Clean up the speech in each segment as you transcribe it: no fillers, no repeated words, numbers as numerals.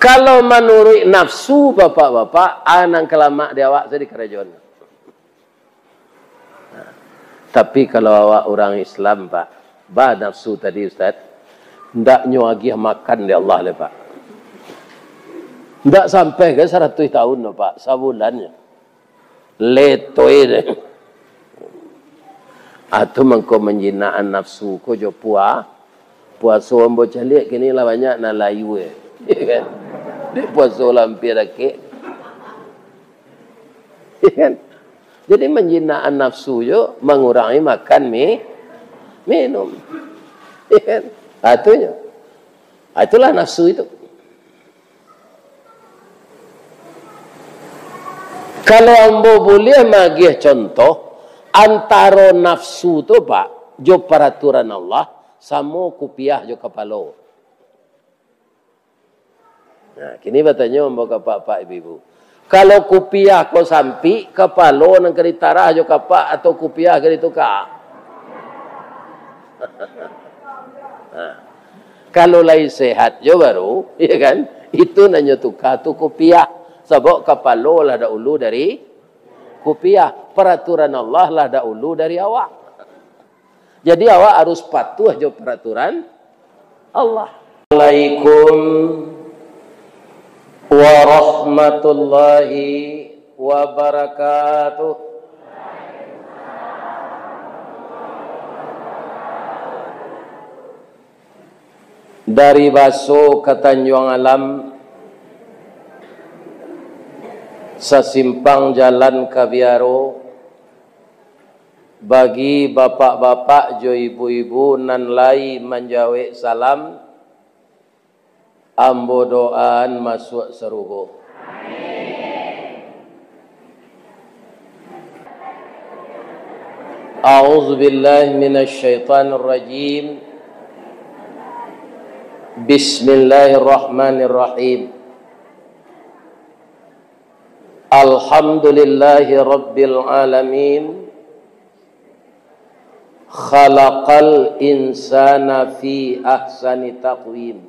Kalau menurut nafsu bapak-bapak, anang kelamak di awak saya di kerajaan. Tapi kalau awak orang Islam, Pak, bah nafsu tadi Ustaz, ndak nyuagi makan di Allah le, Pak. Ndak sampai ke 100 tahun, Pak, sabulannya. Letoi deh. Atau mengko menjinaan nafsu ko jo puasa ambo calik kini lah banyak na layu kan. Di puasa lampir lagi. Kan? Jadi menjinaan nafsu jo mengurangi makan minum. Kan? Atunya. Itulah nafsu itu. Kalau ambo boleh magih contoh antara nafsu tu Pak, jo peraturan Allah sama kupiah jo kepala. Nah, kini bertanya ambo ke Pak Ibu. Kalau kupiah ko sampi kepala nang keri tarah jo kapak atau kupiah keri tukar. Nah, kalau lain sehat jo baru, ya kan? Itu nanya tukar tu kupiah. Sebab kepala lah dahulu dari kupiah. Peraturan Allah lah dahulu dari awak. Jadi awak harus patuh jo peraturan Allah. Assalamualaikum warahmatullahi wabarakatuh. Dari Baso ke Tanjung Alam, sesimpang jalan Kabiaro, bagi bapak-bapak jo ibu-ibu nan lai menjawe salam, ambo doaan masuk serugo. A'udzu billahi minasy syaithanir rajim. Bismillahirrahmanirrahim. Alhamdulillahi Rabbil Alamin. Khalaqal insana fi ahsani taqwim.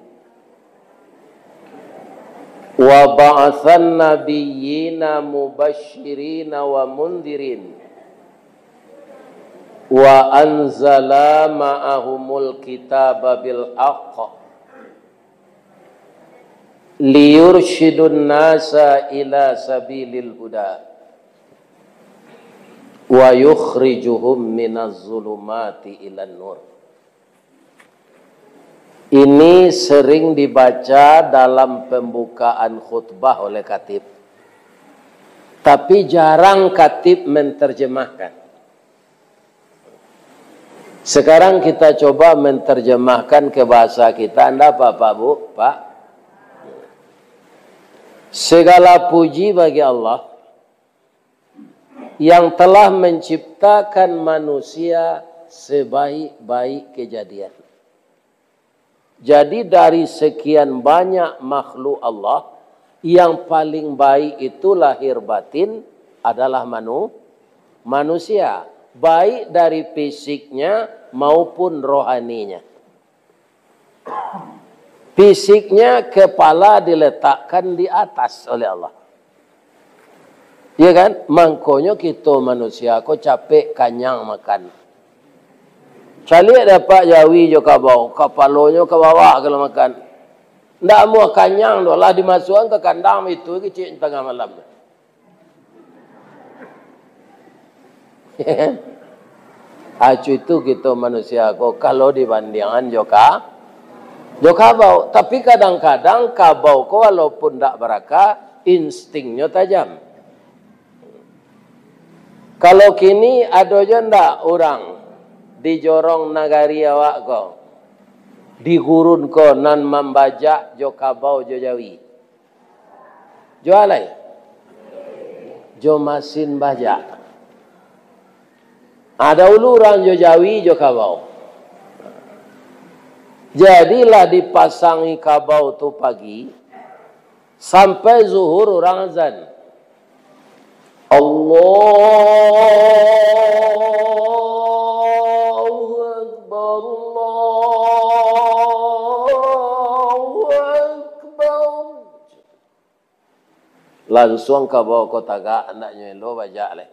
Wa ba'athan nabiyyina mubashshirina wa mundhirin. Wa anzala ma'ahumul kitaba bil haqq. Liyurshidun nasa ila sabilil huda wa yukhrijuhum minaz zulumati ilan nur. Ini sering dibaca dalam pembukaan khutbah oleh khatib, tapi jarang khatib menterjemahkan. Sekarang kita coba menterjemahkan ke bahasa kita. Anda Bapak Bu, Pak, segala puji bagi Allah yang telah menciptakan manusia sebaik-baik kejadian. Jadi dari sekian banyak makhluk Allah, yang paling baik itu lahir batin adalah manusia. Baik dari fisiknya maupun rohaninya. Fisiknya kepala diletakkan di atas oleh Allah. Ya kan? Mangkonyo kita manusia kok capek kanyang makan. Cali dapat jawi jo kabau, kepalanya ke bawah kalau makan. Ndak mau kanyang doh lah dimasukkan ke kandang itu kecil tengah malam. Acu itu kita manusia kok kalau dibandingkan joka kabau, tapi kadang-kadang kabau ko walaupun tak berakal, instingnya tajam. Kalau kini ada je ndak orang di jorong nagari awak ko, di gurun ko nan membajak jo kabau jo jawi, jo alai, jo masin bajak. Ada uluran jo jawi jo kabau. Jadilah dipasangi kabau tu pagi sampai zuhur orang azan. Allahu Akbar, Allahu Akbar. langsung ke bawah kota ga anak nyelo baca le.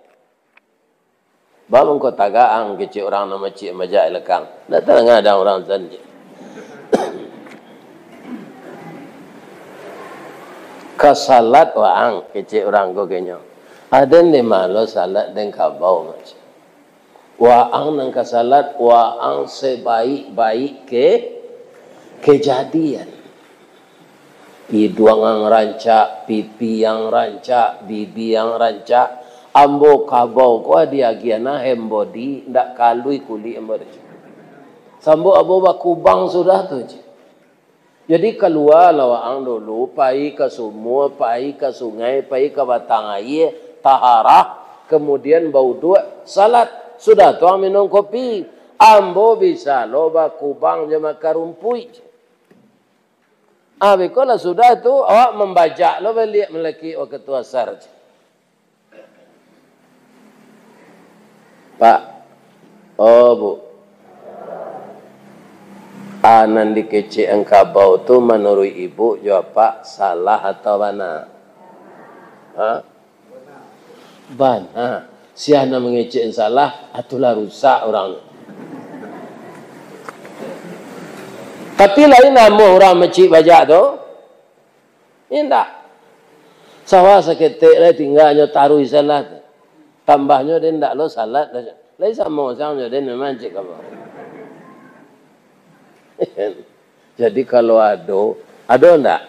Bangun kota ga ang kecil orang nama cik baca lekang. Dah tengah ada orang zanji. Kasalat waang kecil orang go kenyo. Ada ni malo salat dan kabau macam. Waang nang kasalat waang sebaik-baik kejadian. Hidung yang rancak, pipi yang rancak, bibi yang rancak, ambo kabau ko dia giana hembodi ndak kalui kuli ambo. Sambo abo bakubang sudah tu je. Jadi keluar lawaang dulu, pai ke sumur, pai ke sungai, pai ke batang air, taharah, kemudian bau dua, salat. Sudah tuang minum kopi, ambo bisa loba kubang je makarumpui je. Kalau sudah tu awak membaca lo balik melaki waktu tu asar je. Pak, oh bu, anan dikecik engkabau tu menurut ibu jawab pak salah atau mana? Ha? Bana, siapa mengecik salah, atulah rusak orang. Tapi lain nama orang macik baca tu. Ini tak. Sawah seketik lah tinggalnya taruh salat. Tambahnya dia tak lo salat. Lain sama orang dia memang cik apa. Jadi kalau ada tak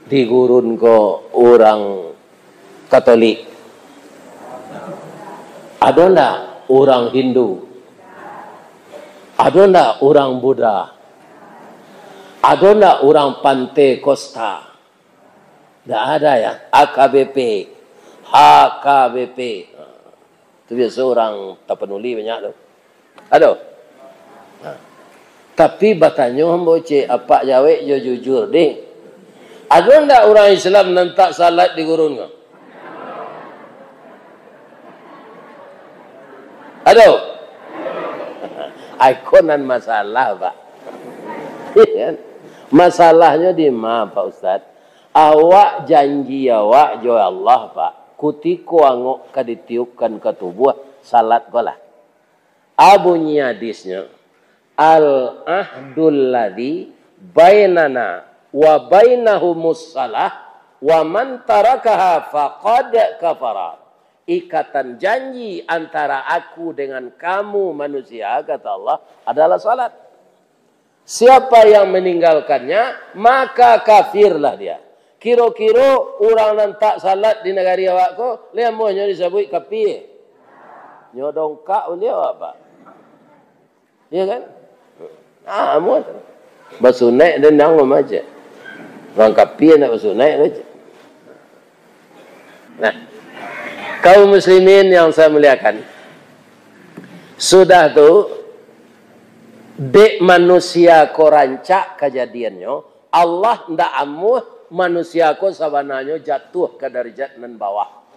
di gurun ko orang Katolik? Ada tak orang Hindu? Ada tak orang Buddha? Ada tak orang Pantai Costa? Tak ada ya. AKBP. HKBP. Itu biasa orang tapanuli banyak tu. Ada? Tapi batanya hamba cik apa jawab je jujur deh. Ada tak orang Islam nantak salat di gurun kau? Ada? Ikonan masalah pak. Masalahnya di mana Pak Ustaz? Awak janji awak jo Allah Pak. Kutiku angok kaditiupkan ke tubuh salat kolah. Abunyi hadisnya. Al-ahdul ladhi bainana wa bainahumus salah wa man tarakaha faqad kafara. Ikatan janji antara aku dengan kamu manusia kata Allah adalah salat. Siapa yang meninggalkannya, maka kafirlah dia. Kira-kira orang nantak salat di negara awak ko, lemohnya disebut kafir. Nyodongkak dia apa? Ya kan? Amun. Basunaik dan nang aja. Orang kafir nak basunaik aja. Nah, kaum muslimin yang saya muliakan, sudah tu dek manusia ko rancak kejadiannya, Allah ndak amuh manusia ko sabananya jatuh ke darjat nan bawah.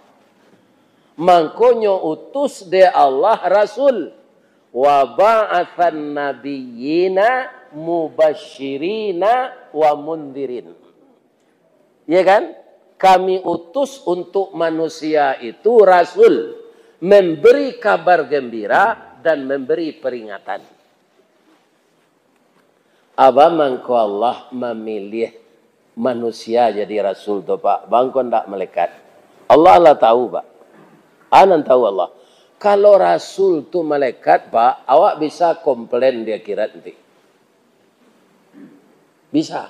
Mangkonyo utus de Allah Rasul wa ba'athan nabiyyina mubasyirina wa mundirin. Ya kan? Kami utus untuk manusia itu Rasul, memberi kabar gembira dan memberi peringatan. Aba mangko Allah memilih manusia jadi Rasul tu Pak. Bangko ndak malaikat. Allah lah tahu Pak. Anan tahu Allah. Kalau Rasul tu malaikat Pak, awak bisa komplain di akhirat nanti. Bisa.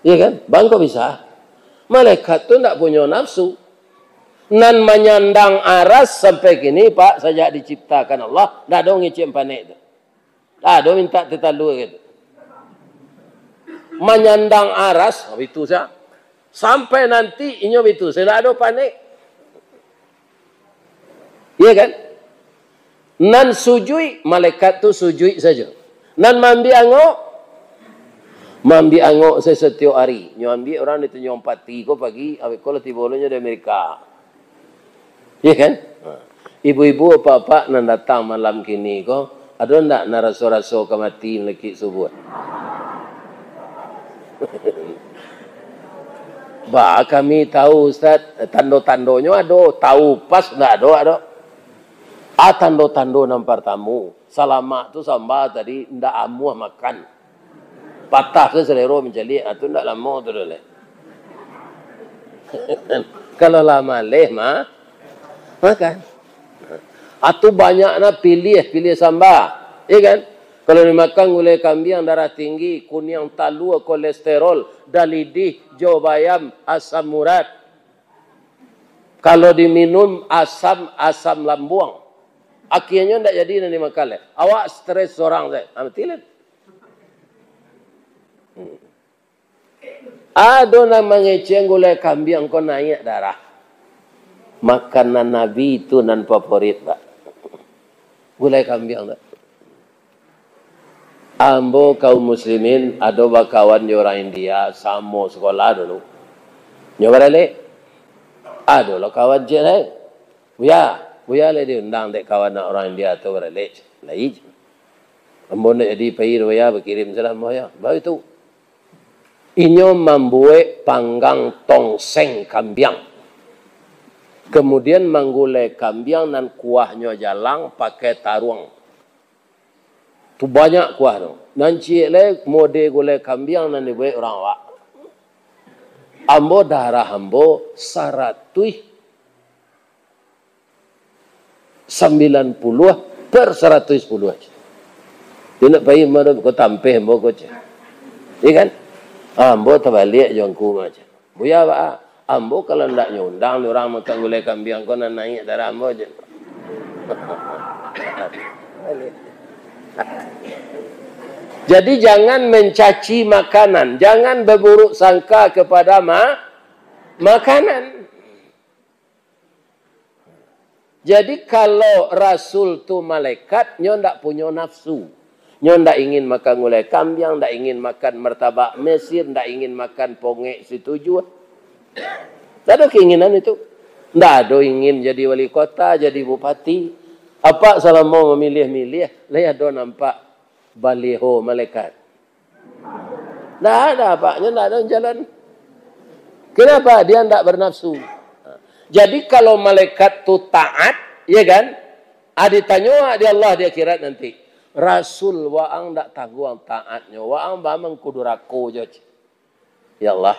Iya kan? Bangko bisa. Malaikat tu ndak punya nafsu. Nan menyandang aras sampai kini Pak, sejak diciptakan Allah, ndak ada ngicip panik tu. Ndak ada minta tetalu gitu. Menyandang aras, itu saja. Sampai nanti inyo itu, saya ada panik. Iya kan? Nan sujui, malaikat tu sujui saja. Nan mambi angok saya setiap hari. Nyo ambil orang itu nyompati ko pagi, awak ko lati bolonya di Amerika. Iya kan? Ibu-ibu apa-apa nan datang malam kini ko, ada ndak naraso-raso kemati lagi subuh? Bah, kami tahu Ustaz, tando-tandonya ada, tahu pas enggak ada. Tando-tando nampar tamu. Selama tu samba tadi ndak amuh makan. Patah ke selero menjadi, itu ndak lama tu dah. Kalau lama leh makan. Atau banyaknya pilih samba. Ya kan? Kalau dimakan gulai kambing darah tinggi, kunyang talu, kolesterol, dalidih, jawa bayam, asam urat. Kalau diminum asam lambung. Akhirnya tidak jadi nanti makan. Awak stres seorang saya. Amatilah. Ada yang mengeceng gulai kambing kau naik darah. Makanan Nabi itu nan favorit, Pak. Gulai kambing tak? Ambo kaum muslimin ada kawan di orang India sama sekolah dulu. Nyoba lek. Ada lo kawan je lek. Buya le diundang dek kawan orang India tu berlek. Lai. Ambo nak jadi pahir buya berkirim salam buya. Baru itu. Inyo membuat panggang tongseng kambing. Kemudian menggulai kambing dan kuahnya jalang pakai taruang. Tu banyak kuah tu. Nanti le mode gulai kambing dan dibuat orang awak. Ambo darah ambo 90/110 aja. Dia nak pergi mana kau tampih ambo kau je. Iya kan? Ambo terbalik jongku macam. Buya pak, ambo kalau ndak nyundang orang makan gulai kambing kau nak naik darah ambo je. Jadi jangan mencaci makanan, jangan berburuk sangka kepada makanan. Jadi kalau Rasul tu malaikat, nyo ndak punya nafsu. Nyo ndak ingin makan gulai kambing, ndak ingin makan martabak Mesir, ndak ingin makan pongek setuju. Tak ada keinginan itu. Ndak ada ingin jadi wali kota, jadi bupati. Apa salah mau memilih-milih, lah ada nampak baliho malaikat. Ndak ada apanya, ndak ada jalan. Kenapa? Dia ndak bernafsu. Jadi kalau malaikat tu taat, ya kan? Ditanya di Allah di akhirat nanti. Rasul waang ndak tangguang taatnya, waang bamang kuduraku je. Ya Allah,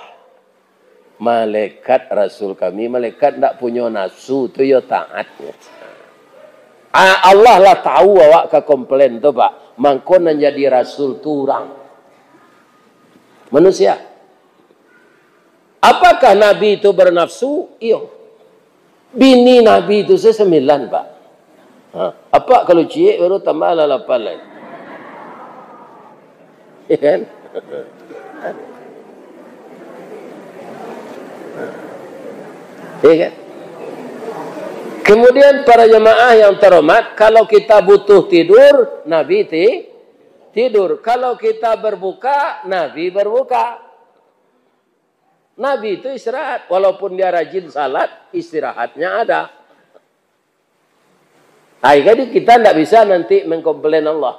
malaikat Rasul kami, malaikat ndak punya nafsu tu ya taatnya. Allah lah tahu awak ke komplain tu Pak. Mangkon jadi Rasul tu orang. Manusia. Apakah Nabi itu bernafsu? Iya. Bini Nabi itu 9 Pak. Apa kalau cik baru tambah 8 lagi. Ya kan? Ya kan? Kemudian para jemaah yang terhormat, kalau kita butuh tidur, Nabi tidur. Kalau kita berbuka, Nabi berbuka. Nabi itu istirahat. Walaupun dia rajin salat, istirahatnya ada. Jadi kita tidak bisa nanti mengkomplain Allah.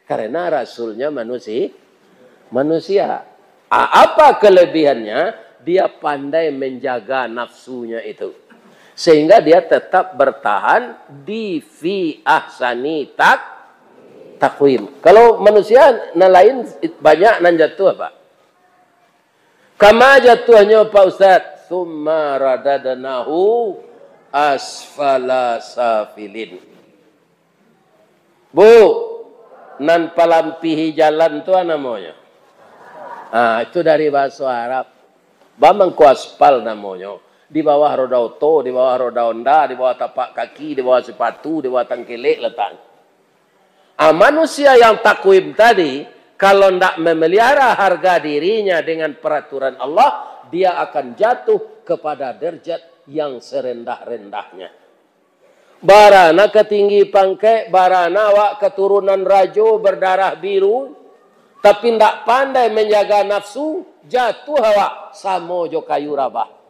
Karena Rasulnya manusia. Apa kelebihannya? Dia pandai menjaga nafsunya itu. Sehingga dia tetap bertahan di fi ahsani takwim. Kalau manusia lain banyak nan jatuh Pak. Kama jatuhnya Pak Ustaz, summa radadnahu asfala safilin. Bu, nan palampihi jalan tu namanya. Itu dari bahasa Arab. Bamang ku aspal namanya. Di bawah roda auto, di bawah roda Honda, di bawah tapak kaki, di bawah sepatu, di bawah tangkelek letak. Manusia yang takwim tadi, kalau tidak memelihara harga dirinya dengan peraturan Allah, dia akan jatuh kepada derajat yang serendah-rendahnya. Barana ketinggi pangkai, barana wak keturunan rajo berdarah biru, tapi tidak pandai menjaga nafsu, jatuh awak sama jo kayu rabah.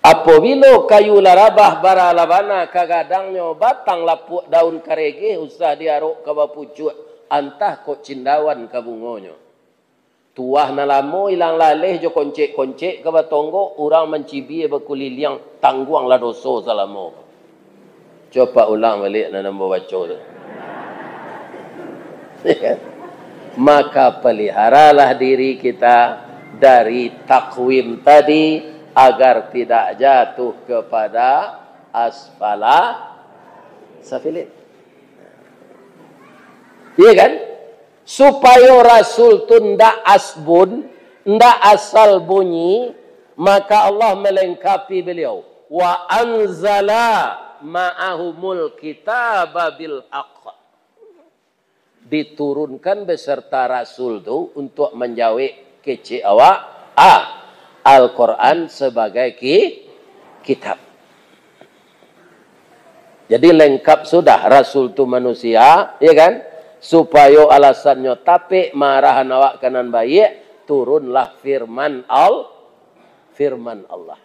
Apabila kayu larabah bara labana kagadangnya batang lapuk daun karege usah diaruk ke bapucut antah kok cindawan ke bungonyo. Tuah na lamo ilang laleh jo koncek-koncek ke batonggo orang mencibi berkuliliang tangguang la doso salamo. Coba ulang balik na nombor baca tu. Maka peliharalah diri kita dari takwim tadi agar tidak jatuh kepada asfala safilin. Iya kan? Supaya Rasul tu ndak asbun, ndak asal bunyi, maka Allah melengkapi beliau. Wa anzala ma'ahumul kitaba bil haqq. Diturunkan beserta Rasul tu untuk menjawab kece awak Al-Quran sebagai kitab. Jadi lengkap sudah Rasul tu manusia, ya kan? Supaya alasannya tapi marahan awak kanan baik, turunlah firman Allah.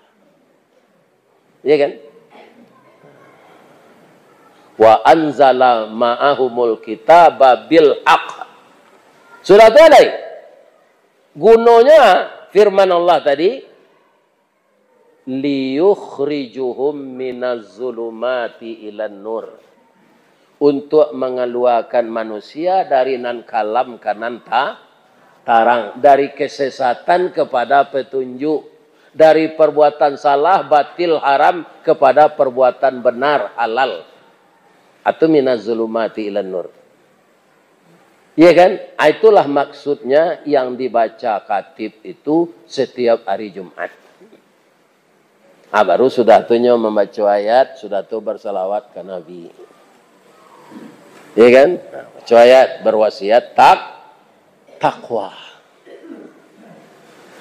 Ya kan? Wa anzala ma'ahumul kitaba bil haqq. Sudah tu ada. Gunanya firman Allah tadi liyukhrijuhum minaz zulumati ilan nur. Untuk mengeluarkan manusia dari nan kalam ke nan tarang, dari kesesatan kepada petunjuk, dari perbuatan salah batil haram kepada perbuatan benar halal. Atau minaz zulumati ilan nur. Ya kan? Itulah maksudnya yang dibaca khatib itu setiap hari Jumat. Baru sudah tuh membaca ayat, sudah tuh bersalawat ke Nabi. Ya kan? Baca ayat, berwasiat takwa.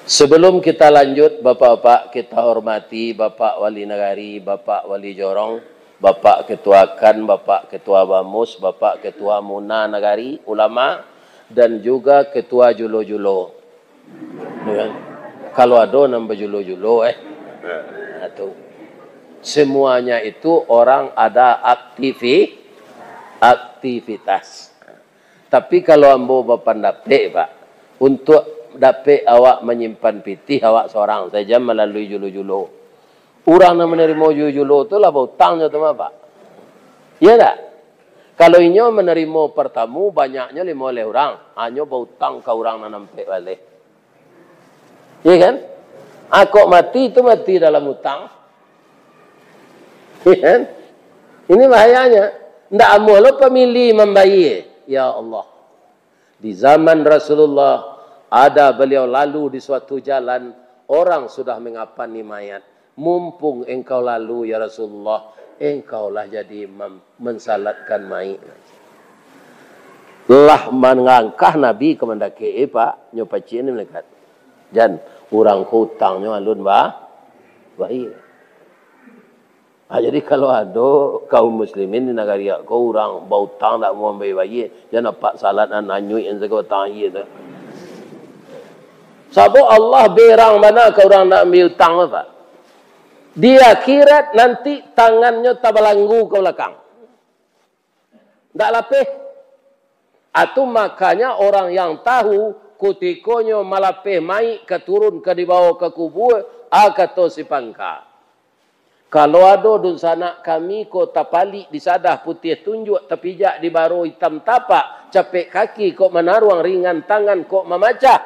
Sebelum kita lanjut, Bapak-bapak kita hormati Bapak Wali Nagari, Bapak Wali Jorong, Bapak Ketua Kan, Bapak Ketua Bamus, Bapak Ketua Muna Nagari, ulama, dan juga Ketua Julo-Julo. Ya. Kalau ada nambah Julo-Julo, atau semuanya itu orang ada aktivitas. Tapi kalau ambo berpendapat, Pak, untuk dapat awak menyimpan pitih awak seorang saja melalui Julo-Julo. Orang yang menerima julo tu lah berhutangnya tu Pak. Ya tak? Kalau inyo menerima pertamu banyaknya 5 orang, hanya berhutang ke orang yang nampak balik. Ya kan? Aku mati itu mati dalam hutang. Ya kan? Ini bahayanya. Ndak amul pemilih membayar. Ya Allah. Di zaman Rasulullah ada beliau lalu di suatu jalan, orang sudah mengapani mayat. Mumpung engkau lalu ya Rasulullah, engkaulah jadi mensalatkan mayat. Lah mengangkah Nabi kemendaki Pak nyopaci ini melekat. Jan orang hutangnya alun baik. Jadi kalau ada kaum muslimin di negara kau orang bautang tak mau baik, jangan pak salat dan anyui yang segala tangi itu. Sebab Allah berang mana kau orang nak ambil hutang apa? Di akhirat nanti tangannya tabalanggu ke belakang. Tak lapih. Atau makanya orang yang tahu kutikonyo malapih mai keturun ke dibawa ke kubur akato si pangka. Kalau ada dun sanak kami ko tapali disadah putih tunjuk tepijak di baru hitam tapak capek kaki kok menaruang ringan tangan kok memacah.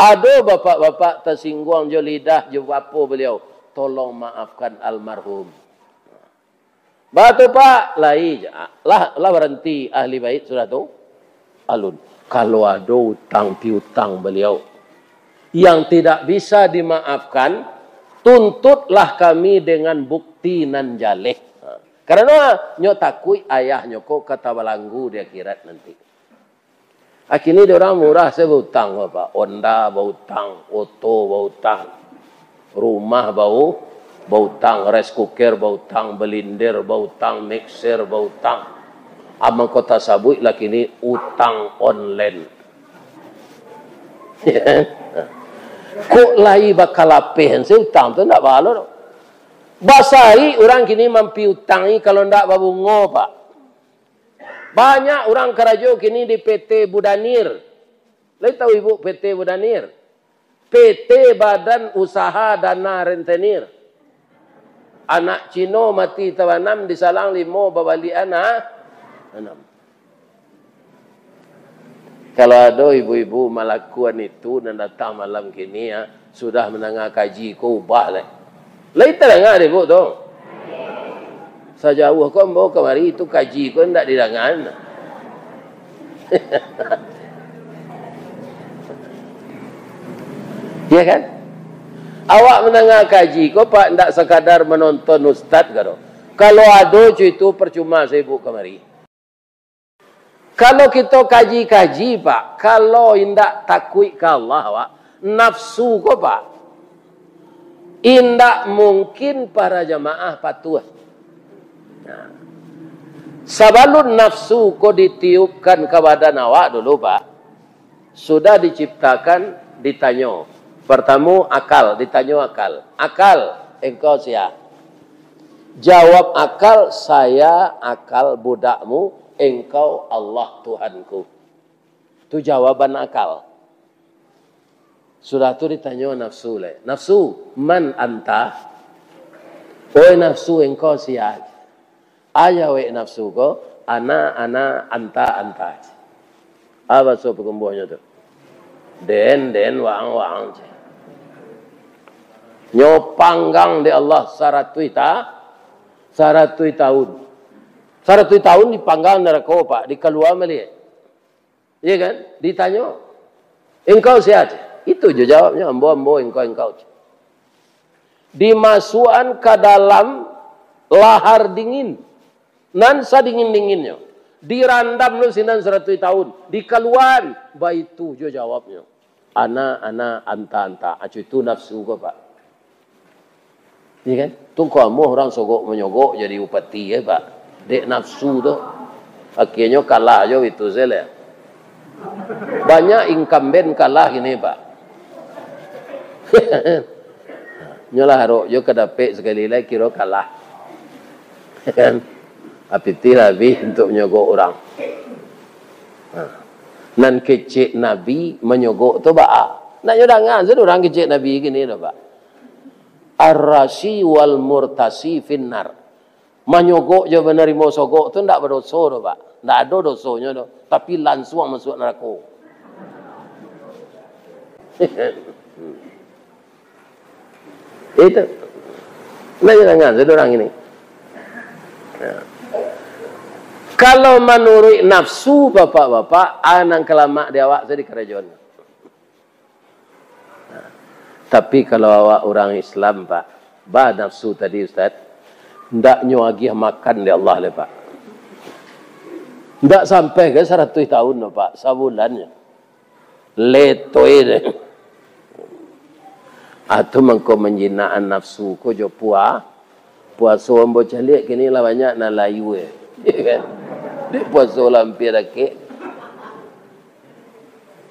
Ada bapak-bapak tersinggung jo lidah jo apa beliau. Tolong maafkan almarhum. Batu Pak, lah berhenti ahli bait sudah tu. Alun. Kalau ada utang piutang beliau yang tidak bisa dimaafkan, tuntutlah kami dengan bukti nan jaleh. Karena nyo takui ayah nyoko kata balanggu di akhirat nanti. Akhirnya dia orang murah saya berhutang Bapak. Honda berhutang, Oto berhutang. Rumah bautang, rice cooker bautang, belindir bautang, mixer bautang. Amang kota sabui lah kini utang online. Kok lai bakal lapih saya utang tu tak bahala. Basari orang kini mampi utangi kalau ndak babungo Pak. Banyak orang kerajo kini di PT Budanir. Lai tahu ibu PT Budanir? PT Badan Usaha Dana Rentenir. Anak Cino mati tawanam disalang 5 babali anak 6. Kalau ada ibu-ibu melakukan itu dan datang malam kini ya, sudah menengah kaji ko ubah lah. Lai terangah ibu tu. Sejauh kau mau kemari itu kaji kau tidak didengar. Ya kan? Awak menengah kaji kau pak tidak sekadar menonton ustaz kau. Kalau ada itu percuma saya ibu kemari. Kalau kita kaji-kaji pak, kalau tidak takut ke Allah pak, nafsu kau pak, tidak mungkin para jamaah patuh. Nah. Sebelum nafsu kau ditiupkan ke badan awak dulu pak, sudah diciptakan ditanya. Pertama akal, ditanya akal. Akal, engkau siapa? Jawab akal, saya akal budakmu, engkau Allah Tuhanku. Itu jawaban akal. Sudah tu ditanya nafsu le. Nafsu, man anta? Oi nafsu engkau siapa? Aya we nafsu ko, ana, anta. Apa so pengembuhnya tu? Den, wang. Nyo panggang di Allah 100 tahun. 100 tahun dipanggang neraka pak, dikeluar melihat. Iya kan? Ditanya, engkau siapa? Itu je jawabnya, ambo engkau. Dimasukkan ke dalam lahar dingin. Nan sadingin-dinginnya. Dirandam lu sinan 100 tahun. Dikeluar. Baitu je jawabnya. Ana, anta. Acu itu nafsu ko pak. Iya kan? Tu kamu orang sogok menyogok jadi upati ya pak. Dek nafsu tu. Akhirnya kalah je itu saya. Banyak incumbent kalah ini pak. Nyolah harok je kedapik sekali lagi kira kalah. Kan? Apiti lebih untuk menyogok orang. Nan kecik Nabi menyogok tu pak. Nak nyodangan saya orang kecik Nabi gini tu pak. Ar-rasi wal murtasi finnar. Menyogok je menerima sogok tu tidak berdosa tu pak. Tidak ada dosanya tu. Tapi langsung masuk neraka. Itu. Nak nyodangan saya orang ini. Kalau menurut nafsu bapak-bapak, anang kelamak di awak saya di kerajaan. Nah, tapi kalau awak orang Islam pak, bah nafsu tadi Ustaz, ndak nyuagi makan di Allah le pak. Ndak sampai ke 100 tahun pak, sebulannya. Letoi deh. Atau mengko menjinaan nafsu ko jo puasa ambo calik kini lah banyak na layu ya kan. Di puasa lampir lagi.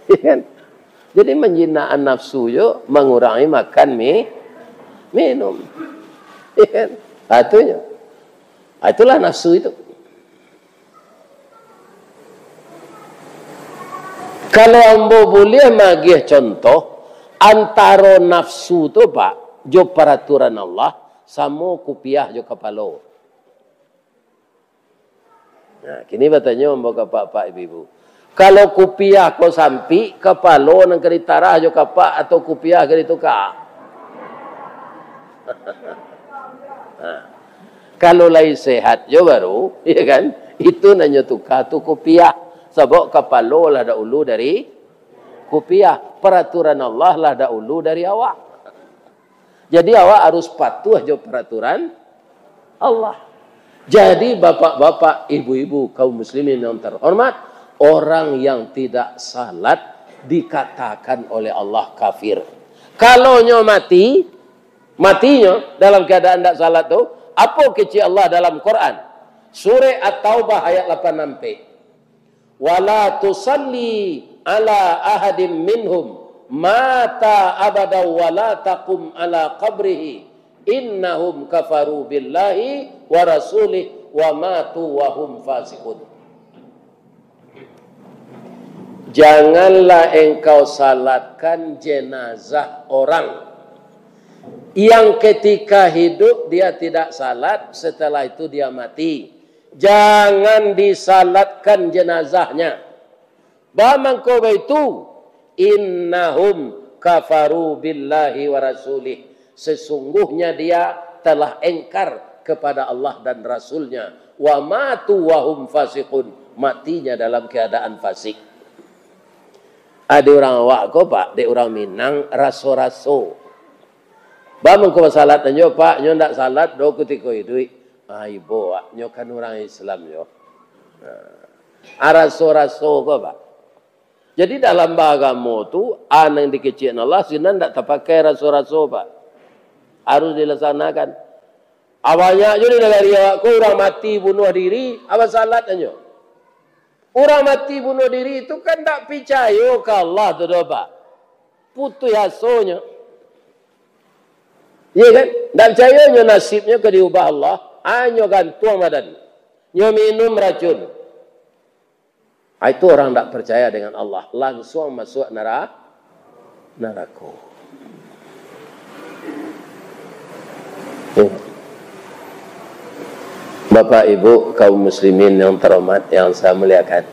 Ya kan? Jadi menjinaan nafsu yo mengurangi makan minum. Ya kan? Atunya. Itulah nafsu itu. Kalau ambo boleh magih contoh antara nafsu tu pak, jo peraturan Allah sama kupiah jo kepala. Nah, kini bertanya mbak pak ibu. Kalau kupiah kau sampi, kepala nang keri tarah jo kapak atau kupiah keri tukar. Nah, kalau lain sehat jo baru, ya kan? Itu nanya tukar tu kupiah. Sebab kepala lah dahulu dari kupiah. Peraturan Allah lah dahulu dari awak. Jadi awak harus patuh jo peraturan Allah. Jadi bapak-bapak, ibu-ibu, kaum muslimin yang terhormat, orang yang tidak salat dikatakan oleh Allah kafir. Kalau nyo matinya dalam keadaan tidak salat tu, apa kecil Allah dalam Quran? Surah At-Taubah ayat 86. Wala tusalli ala ahadim minhum mata abada wala taqum ala qabrihi innahum kafaru billahi wa rasulih wa matu wa hum fasiqun. janganlah engkau salatkan jenazah orang yang ketika hidup dia tidak salat, setelah itu dia mati. Jangan disalatkan jenazahnya. Bamangko itu innahum kafaru billahi wa rasulih. Sesungguhnya dia telah engkar kepada Allah dan Rasulnya. Wa matu wa hum fasiqun. Matinya dalam keadaan fasik. Ada orang awak ko pak, ada orang Minang raso-raso. Bamang ko salat nyo pak, nyo ndak salat do ketika itu. Ibu, nyo kan orang Islam nyo. Raso-raso ko pak. Jadi dalam agama tu an yang dikecilkan Allah sinan ndak terpakai raso-raso pak. Harus dilaksanakan. Awalnya jadi dari awak ko orang mati bunuh diri, apa salat nyo? Orang mati bunuh diri itu kan tak percaya ke Allah tu dah pak. Putus asonya. Ya kan? Tak percaya nyo nasibnya ke diubah Allah. Nyo gantung badan. Nyo minum racun. Itu orang tak percaya dengan Allah. Langsung masuk neraka. Bapak Ibu kaum muslimin yang terhormat yang saya muliakan,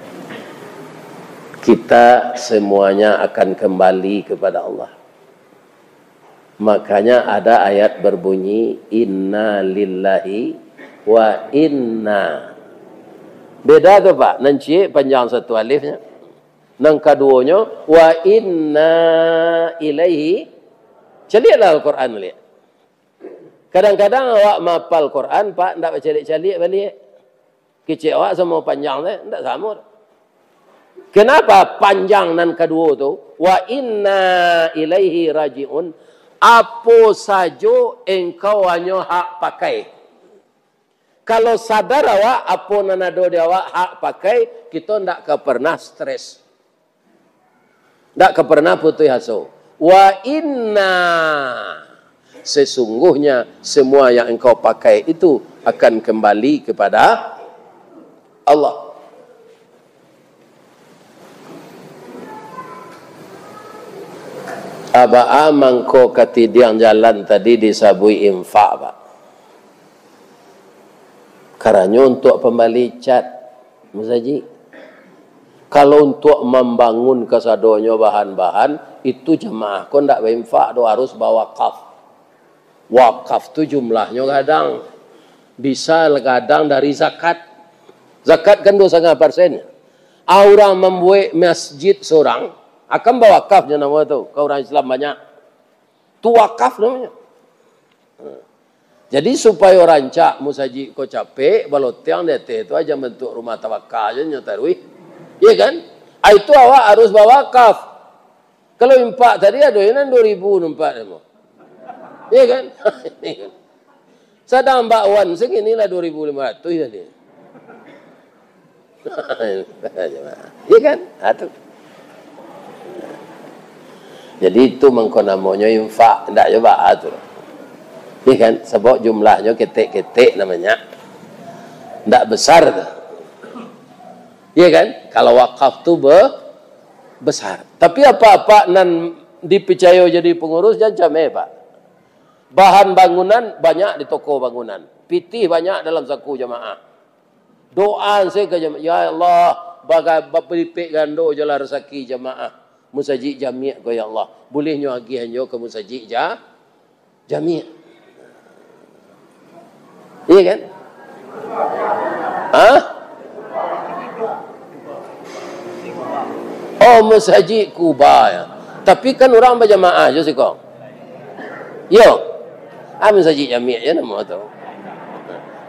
kita semuanya akan kembali kepada Allah. Makanya ada ayat berbunyi inna lillahi wa inna. Beda tu pak, nanti panjang satu alifnya. Nang keduanya wa inna ilaihi. Celiaklah Al-Quran lihat. Kadang-kadang awak mapal Quran, pak, tak bercalik-calik balik. Kecil awak sama panjang tak sama. Kenapa panjang dan kedua tu? Wa inna ilaihi raji'un. Apa saja engkau hanya hak pakai. Kalau sadar awak, apa nanado dia awak hak pakai, kita tak pernah stres. Tak pernah putus asa. Wa inna. Sesungguhnya semua yang engkau pakai itu akan kembali kepada Allah. Aba amangko katidiang jalan tadi disabui infak pak. Karena untuk pembali cat, Musaji. Kalau untuk membangun kesadonyo bahan-bahan itu jemaah kau ndak berinfak, do harus bawa wakaf. Wakaf tu jumlahnya kadang bisa kadang dari zakat. Zakat kan 2,5%. Orang membuat masjid seorang akan bawa wakafnya nama tu. Kau orang Islam banyak. Tu wakaf namanya. Jadi supaya orang cak musaji kau capek balot tiang dete itu aja bentuk rumah tawakal aja nyotarwi. Iya kan? Itu awak harus bawa wakaf. Kalau impak tadi ada yang 2.000 numpak demo. Iya kan? Sedang Mbak Wan seginilah 2.500 tadi. Iya kan? Itu. Jadi itu mengkonamanya infak, tidak coba atur. Iya kan? Sebab jumlahnya ketik-ketik namanya. Tidak besar tu. Iya kan? Kalau wakaf tu besar. Tapi apa-apa nan dipercaya jadi pengurus jangan pak. Bahan bangunan banyak di toko bangunan. Pitih banyak dalam saku jemaah. Doa saya ke jemaah. Ya Allah, bagai berlipik gando jelah rezeki jemaah. Musajid jami' ko ya Allah. Bolehnya agi hanyo ke musajid jami'. Iya kan? Hah? Oh, musajid Kuba ya. Tapi kan orang berjamaah je sih kau. Yo. Musajid jami' ya nama tu.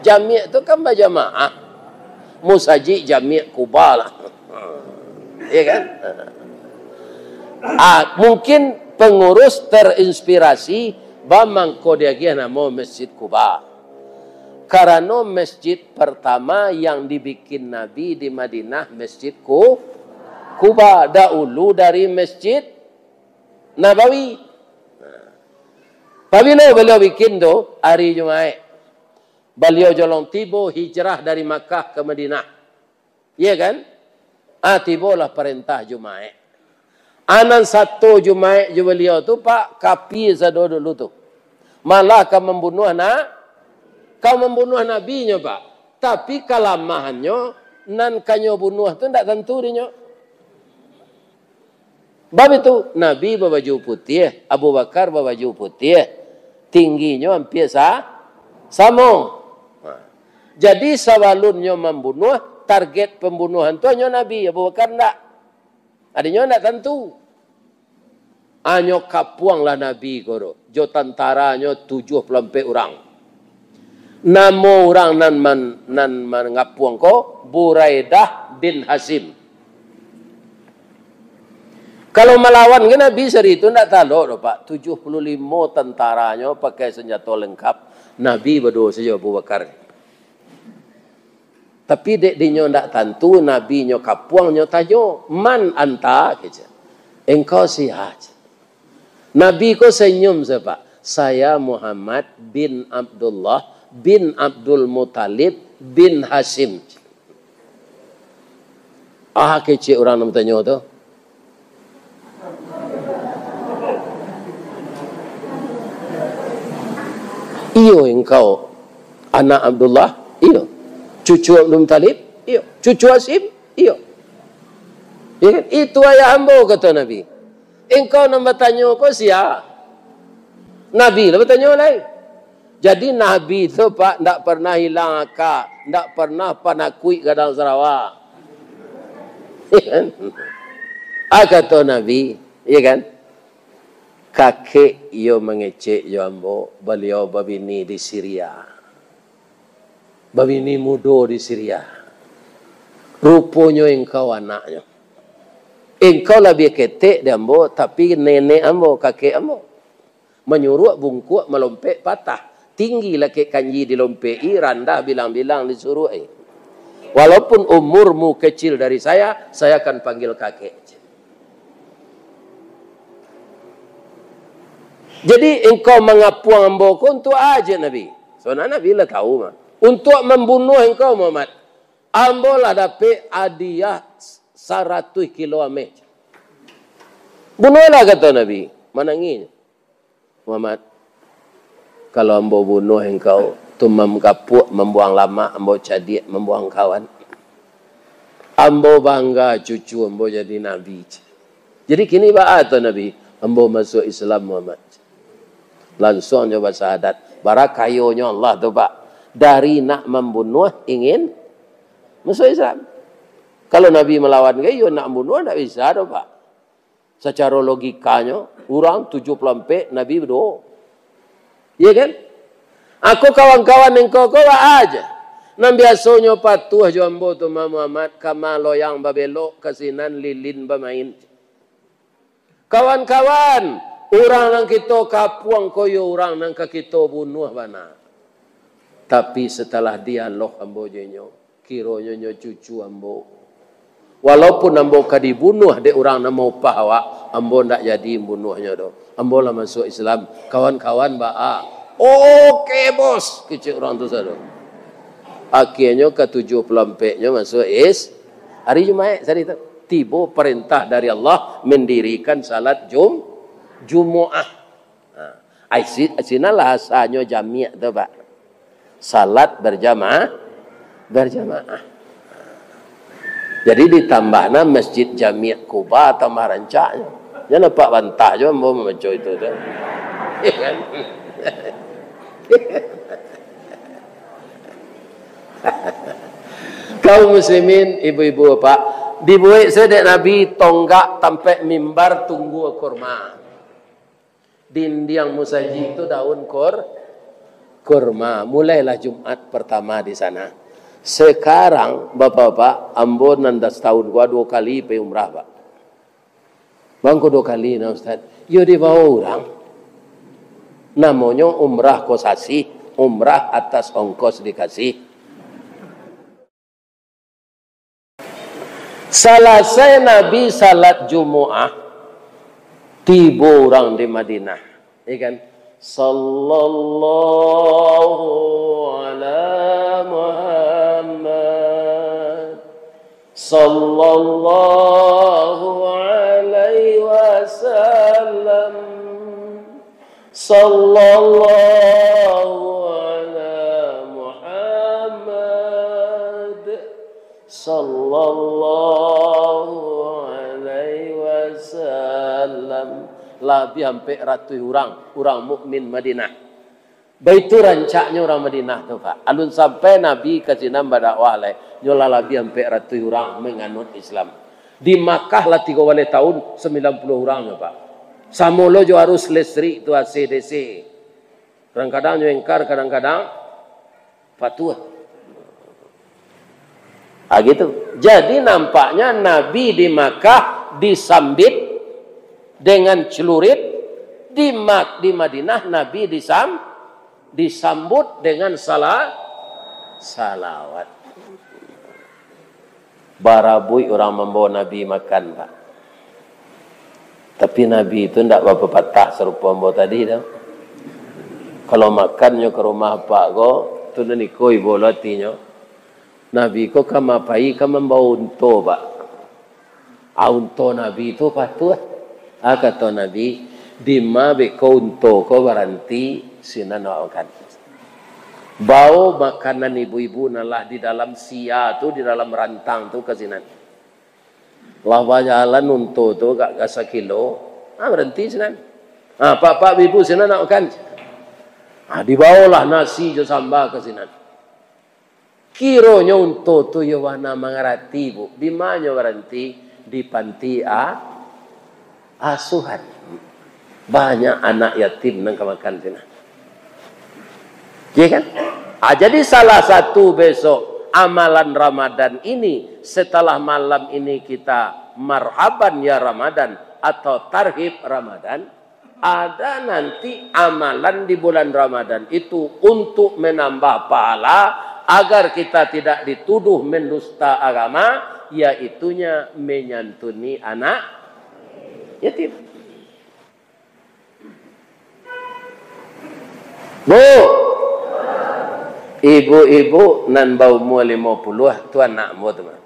Jami' tu kan berjamaah. Musajid jami' Kuba lah. Iya kan? Mungkin pengurus terinspirasi bamangko dia nama Masjid Kuba. Karena masjid pertama yang dibikin Nabi di Madinah Masjid Kuba dahulu dari Masjid Nabawi. Apabila beliau bikin tu hari Jumaat, beliau jalan tiba hijrah dari Makkah ke Madinah. Iya kan? Tibalah perintah Jumaat. Anan satu Jumaat je beliau tu pak kapi sado dulu tu. Malah kau membunuh nabinya pak. Tapi kalamahannya nan kanyo bunuh tu ndak tentu dinyo. Bab itu Nabi berbaju putih, Abu Bakar berbaju putih. Tingginya hampir sama. Jadi sawalunnya membunuh, target pembunuhan tu hanya Nabi, Abu Bakar enggak. Adanya enggak tentu. Hanya kapuanglah Nabi koro. Jo tentaranya 74 orang. Nama orang nan ngapuang ko Buraidah bin Hasim. Kalau melawan ke Nabi seri itu enggak tahu Pak. 75 tentaranya pakai senjata lengkap. Nabi berdua saja Abu Bakar. Tapi dek dinyo ndak tentu Nabi nyo kapuang nyo tajo man anta keja. Engkau siapa? Nabi ko senyum sebab saya Muhammad bin Abdullah bin Abdul Muttalib bin Hashim. Kecil orang nak tanya tu. Iyo engkau anak Abdullah, iyo. Cucu Abdul Muttalib, iyo. Cucu Hashim, iyo. Ya kan? Itu ayah hamba kata Nabi. Engkau nak bertanya kau siapa? Nabi lah bertanya lain. Jadi Nabi tu pak tak pernah hilang akal, tak pernah panakui kadang Sarawak. Ya kan? Kata Nabi, ya kan? Kakek yo mengecek yo ambo, beliau babini di Syria. Babini muda di Syria. Rupanya engkau anaknya. Engkau lebih ketek dia ambo, tapi nenek ambo, kakek ambo. Menyuruh bungkuk melompek patah. Tinggi laki kanji dilompei, randah bilang-bilang disuruh. Walaupun umurmu kecil dari saya akan panggil kakek. Jadi engkau mengapuang ambo ko untuk aja Nabi. Soalnya Nabi lah tahu mah. Untuk membunuh engkau Muhammad. Ambo lah dapat hadiah 100 kilo ameh. Bunuhlah kata Nabi. Mananginya. Muhammad. Kalau ambo bunuh engkau. Tumam kapuk, membuang lama. Ambo cadik, membuang kawan. Ambo bangga cucu ambo jadi Nabi. Jadi kini atau Nabi. Ambo masuk Islam Muhammad. Langsung coba syahadat. Barakayonya Allah tu pak. Dari nak membunuh ingin masuk Islam. Kalau Nabi melawan kayo nak membunuh tak bisa tu pak. Secara logikanya orang 74 Nabi berdoa. Ya kan? Aku kawan-kawan engkau kau aja. Nam biasanya patuh jambo tu Muhammad kamalo yang babelok kasinan lilin bermain. Kawan-kawan, orang nang kita kapuang koyo orang nang kita bunuh bana. Tapi setelah dialog ambo jenyo, kironyo nyo cucu ambo. Walaupun ambo kadibunuh de orang namo pahawa, ambo ndak jadi bunuhnya do. Ambo lah masuk Islam. Kawan-kawan Oke bos, kecil orang tu sado. Akhirnya ke 74-nya masuk hari Jumaat hari itu. Tiba perintah dari Allah mendirikan salat Jumu'ah. Sinalah asalnya jami' tu pak. Salat berjamaah. Jadi ditambahna masjid jami' Kuba tambah rancaknya. Jangan pak bantah je mau membaca itu tu. Kan? Kaum muslimin, ibu-ibu bapak, dibuat sedek Nabi tonggak tampai mimbar tunggu kurma. Dindiang musaji itu daun kurma. Mulailah Jumat pertama di sana. Sekarang bapak-bapak, ambo 16 tahun gua 2 kali pergi umrah pak. Bangku 2 kali nah Ustaz. Yo dibawa orang. Namanya umrah kosasi, umrah atas ongkos dikasih. Selesai Nabi salat Jumu'ah, tiba orang di Madinah. Ya kan? Sallallahu ala Muhammad. Sallallahu alaihi wasallam. Sallallahu ala Muhammad. Sallallahu alaihi wasallam. Lebih hampir ratus orang mukmin Madinah. Baitu rancaknya orang Madinah tu Pak. Alun sampai Nabi ke sini berdakwah le, nyola lebih hampir ratus orang menganut Islam. Di Makkah lah 3 tahun 90 orang ya Pak. Samulo jo harus lesri tu ACDC. Kadang-kadang jo engkar, kadang-kadang fatwa. Gitu. Jadi nampaknya Nabi di Makkah disambit dengan celurit, di Madinah Nabi disambut dengan salawat. Barabui orang membawa Nabi makan Pak. Tapi Nabi itu tidak apa patah serupa membawa tadi dah. Kalau makannya ke rumah Pak go, tu nikoi bolatinya. Nabi ko kamapai membawa unto Pak. Unto Nabi itu patuh. Kata Nabi, dima beko unto ko baranti sinan akan. Bau makanan ibu-ibu nalah di dalam sia tu, di dalam rantang tu kasinan. Lah jalan untuk tu gak 1 kilo, berhenti sinan. Pak ibu sinan nak makan. Dibawalah nasi jo sambal kasinan. Kironya untuk tu yo wana mangarati bu. Di mana berhenti? Di panti asuhan. Banyak anak yatim nang kemakan sinan. Ya kan? Jadi salah satu besok amalan Ramadan ini, setelah malam ini kita marhaban ya Ramadan atau tarhib Ramadan, ada nanti amalan di bulan Ramadan itu untuk menambah pahala agar kita tidak dituduh mendusta agama, yaitunya menyantuni anak yatim. Bu, ibu-ibu nan bau mua 50 tu anakmu teman.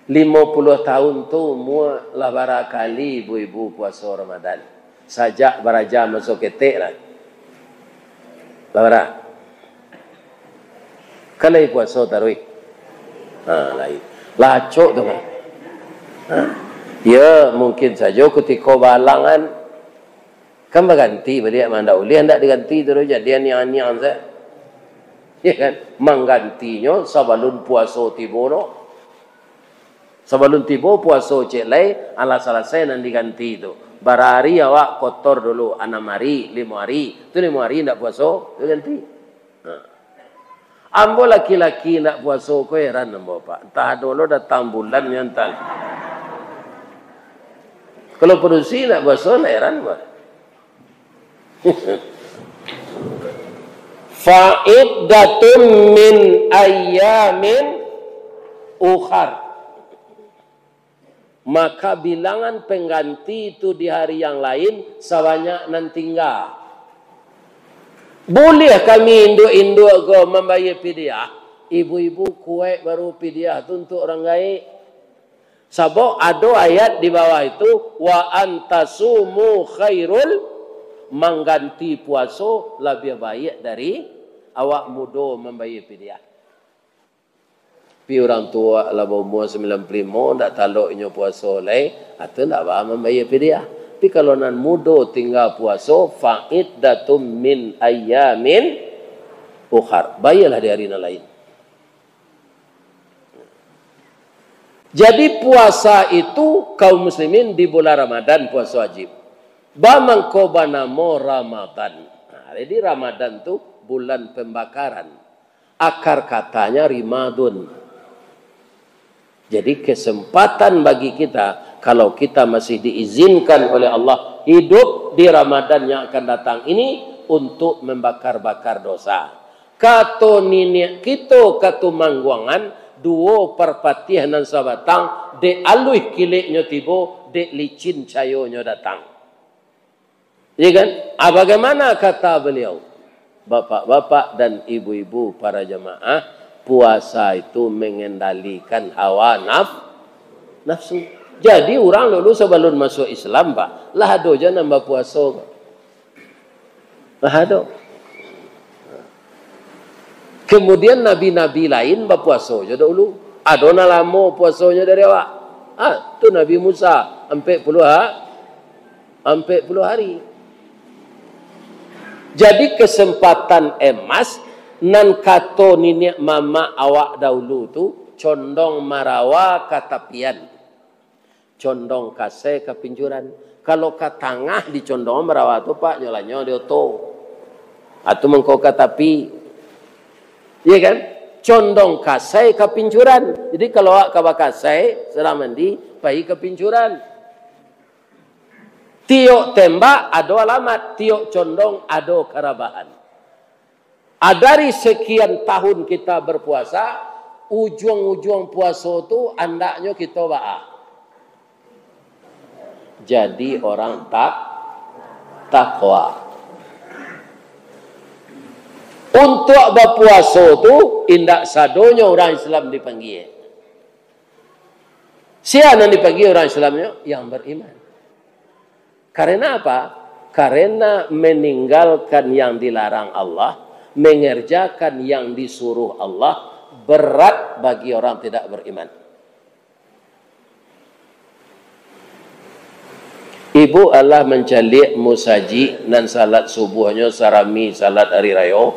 50 tahun tu mua lah barakali ibu-ibu puasa Ramadan. Sajak baraja masuk ketek lah. Lah kalau puasa tarawih. Lain. Lacok tu kan. Ya mungkin saja ketika balangan kan berganti dia mandak uli hendak diganti terus jadi nian-nian saya. Ya kan? Menggantinya sebelum puasa tiba no. Sebelum tiba puasa cek lai ala selesai nan diganti itu. Barari awak kotor dulu 6 hari, 5 hari. Itu 5 hari ndak puasa, diganti. Ambo laki-laki nak puasa ko heran ambo Pak. Entah dulu datang bulan nyantal. Kalau produksi nak puasa heran Pak. Fa'iddatun min ayyamin ukhar. Maka bilangan pengganti itu di hari yang lain sebanyak nan tinggal. Boleh kami induk-induk go membayar fidyah? Ibu-ibu kuat baru fidyah itu untuk orang gaib. Sebab ada ayat di bawah itu wa antasumu khairul, mengganti puasa lebih baik dari awak muda membayar fidyah. Tapi orang tua lah berumur 95 tak taluknya puasa lain, atau tak faham membayar fidyah. Tapi kalau nan muda tinggal puasa, fa'iddatum min ayyamin ukhar. Bayarlah di hari lain. Jadi puasa itu kaum muslimin di bulan Ramadan puasa wajib. Bamangko banamo Ramadan. Jadi Ramadan itu bulan pembakaran. Akar katanya Rimadun. Jadi kesempatan bagi kita, kalau kita masih diizinkan oleh Allah hidup di Ramadan yang akan datang ini untuk membakar-bakar dosa. Kato nini kita katu mangguangan 2/4 nan sabatang de alui kileknya tibo de licin cayonya datang. Ya kan? Bagaimana kata beliau? Bapak-bapak dan ibu-ibu para jemaah, puasa itu mengendalikan hawa nafsu. Jadi orang dulu sebelum masuk Islam, Pak, lah ada aja nambah puasa. Lah ada. Kemudian nabi-nabi lain berpuasa aja dulu. Ada lama puasanya dari awak. Tu Nabi Musa 40 hari. Jadi kesempatan emas nan kato nenek mama awak dahulu tu condong marawa katapian, condong kase kepincuran. Kalau ke tengah di condong marawa tu Pak nyolanya dia tu, atau mengkau katapi, iya kan? Condong kase kepincuran. Jadi kalau awak kawa kase sedang mandi, pergi kepincuran. Tiok tembak ada alamat, tiok condong ada kerabahan. Dari sekian tahun kita berpuasa, ujung-ujung puasa itu andaknya kita ba'a. Jadi orang takwa. Untuk berpuasa itu indak sadonya orang Islam dipanggil. Siapa yang dipanggil orang Islamnya? Yang beriman. Karena apa? Karena meninggalkan yang dilarang Allah, mengerjakan yang disuruh Allah, berat bagi orang tidak beriman. Ibu Allah mencalik musaji dan salat subuhnya sarami salat hari raya.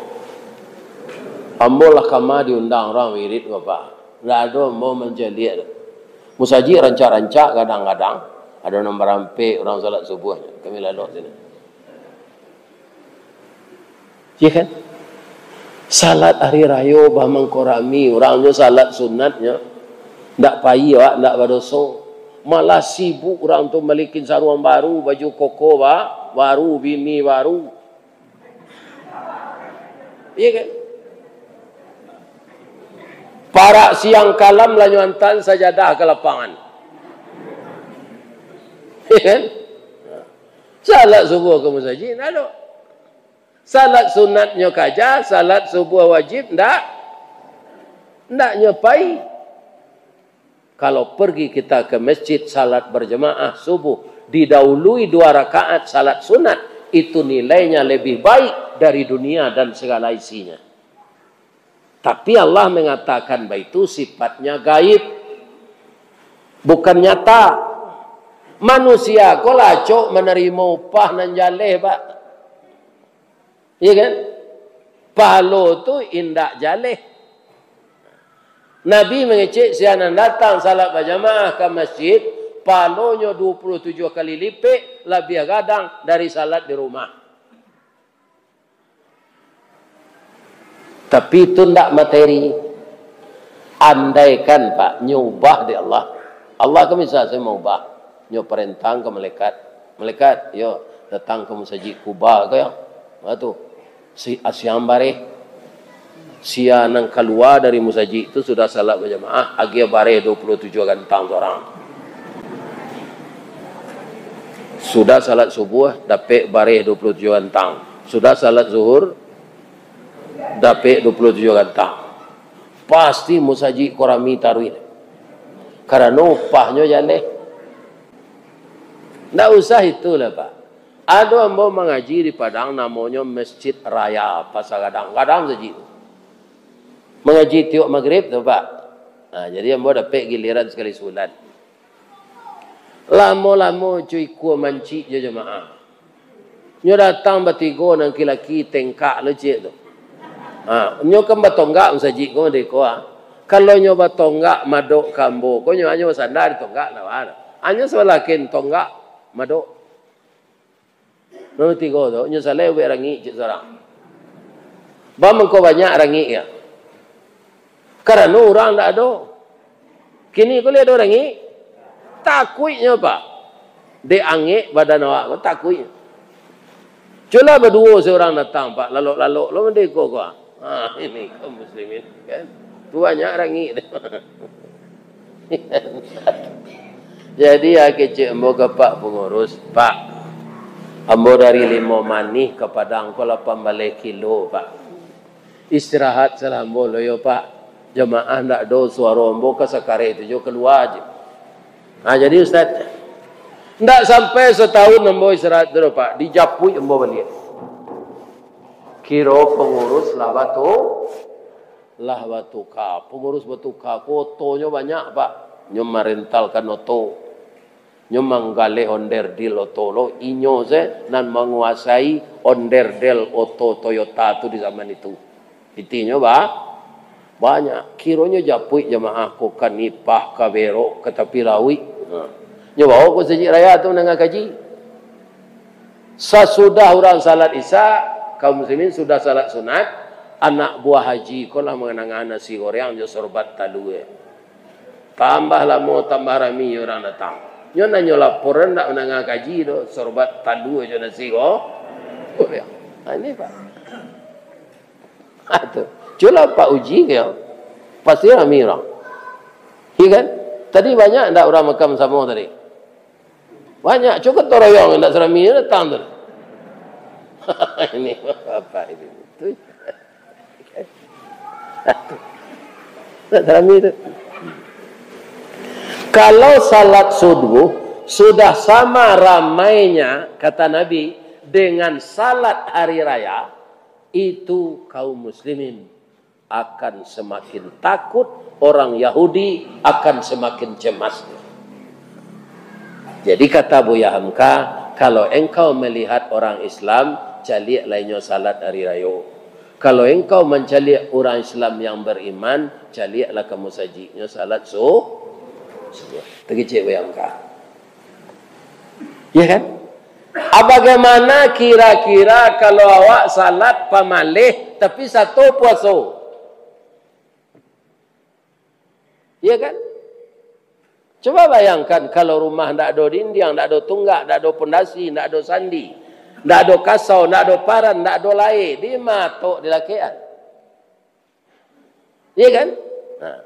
Ambolah kama diundang orang wirid Bapak. Nggak ada mau mencalik. Musaji rancak-rancak kadang-kadang. Ada nombor rampe orang salat subuhnya. Kami lalu sini. Ya kan? Salat hari raya mengkorami. Orangnya salat sunatnya. Tak payah, tak berdosa. Malah sibuk orang tu melikin sarung baru, baju koko baru, bini baru. Ya kan? Para siang kalam lanyuantan sajadah ke lapangan. Kan? Salat subuh ke musajid, ada. Salat sunatnya kaja, salat subuh wajib, ndak nyepai. Kalau pergi kita ke masjid, salat berjemaah subuh, didahului 2 rakaat salat sunat, itu nilainya lebih baik dari dunia dan segala isinya. Tapi Allah mengatakan bahwa itu sifatnya gaib, bukan nyata. Manusia kau lacok menerima upah nan jaleh, Pak. Iya kan? Palo tu indak jaleh. Nabi mengecek sianan datang salat berjamaah ke masjid, palonya 27 kali lipat lebih gadang dari salat di rumah. Tapi itu ndak materi. Andaikan Pak nyubah di Allah. Allah kan bisa saya mau ubah. Nyo perintah ke malaikat, yo datang ke masjid Kuba ke ya. Batu si asyam bare. Sia nang keluar dari masjid itu sudah salat berjamaah, agia bare 27 gantang orang. Sudah salat subuh dapat bare 27 gantang. Sudah salat zuhur dapat 27 gantang. Pasti masjid korami taruin. Karena upahnya jaleh. Tak usah itulah Pak. Ada yang mau mengaji di Padang namanya Masjid Raya Pasar Kadang saja. Mengaji tiok maghrib tu Pak. Jadi yang mau dapat giliran sekali sulat. Lama-lama cuy kuah manci je jemaah. Nyo datang bertiga nang laki tengkak lecek tu. Nyo kan batonggak masjid ko deko. Kalau nyo batonggak madok kambo, ko nyo hanya sandar tonggak lawan. Hanya sewalakin tonggak madok. Nomor 3 tu, nyo saleh we rangi cik seorang. Bang ko banyak rangi ya. Karena orang tak ada. Kini ko lihat orang rangi. Takutnya Pak. Dia angik badan awak, takutnya. Cula berdua seorang datang Pak, lalu-lalu, lo mendeko ko. Ini kaum muslimin kan. Tu banyak rangi. Jadi ya kecik ambo ke Pak pengurus, Pak. Ambo dari 5 manih ke Padang ko 18 kilo, Pak. Istirahat salambo lo yo Pak. Jamaah ndak do suara ombo ke sekare itu jo keluar aja. Nah jadi Ustaz, ndak sampai setahun ombo istirahat dulu Pak, dijapui ombo balik. Kiro pengurus lah batuka, pengurus batuka, kotonya banyak Pak, nyo merentalkan oto, nyo manggale onderdil oto lo, inyo se nan menguasai onderdil oto Toyota tu di zaman itu, itinya banyak, kironya japui jamaah ko kanipah kabero ketapi lawi, nyo bawa ko sejik raya tu nengah kaji, sesudah orang salat isya kaum muslimin sudah salat sunat, anak buah haji ko lah mengenang nasi goreng jo sorbat talue. Tambah lama tambah rami orang datang. Nyo nanyo laporan nak menang haji do sorbat talue jo nasi goreng. Ini Pak. Atuh. Jula Pak uji ke? Pasti rami orang. Iya kan? Tadi banyak ndak orang makam sama tadi? Banyak. Cukup toroyong ndak serami datang tu. Ini apa ini? Itu. Kalau salat subuh sudah sama ramainya kata Nabi dengan salat hari raya, itu kaum muslimin akan semakin takut, orang Yahudi akan semakin cemas. Jadi kata Buya Hamka, kalau engkau melihat orang Islam calik lainnya salat hari raya. Kalau engkau mencari orang Islam yang beriman, caliaklah kamu sajinya salat subuh. Terkecil bayangkan. Ya kan? Bagaimana kira-kira kalau awak salat pamalih tapi satu puasa? Ya kan? Coba bayangkan kalau rumah tidak ada dinding, tidak ada tunggak, tidak ada pondasi, tidak ada sandi. Tidak ada kasau, tidak ada paran, tidak ada lain. Di matok di lakian. Iya kan? Nah.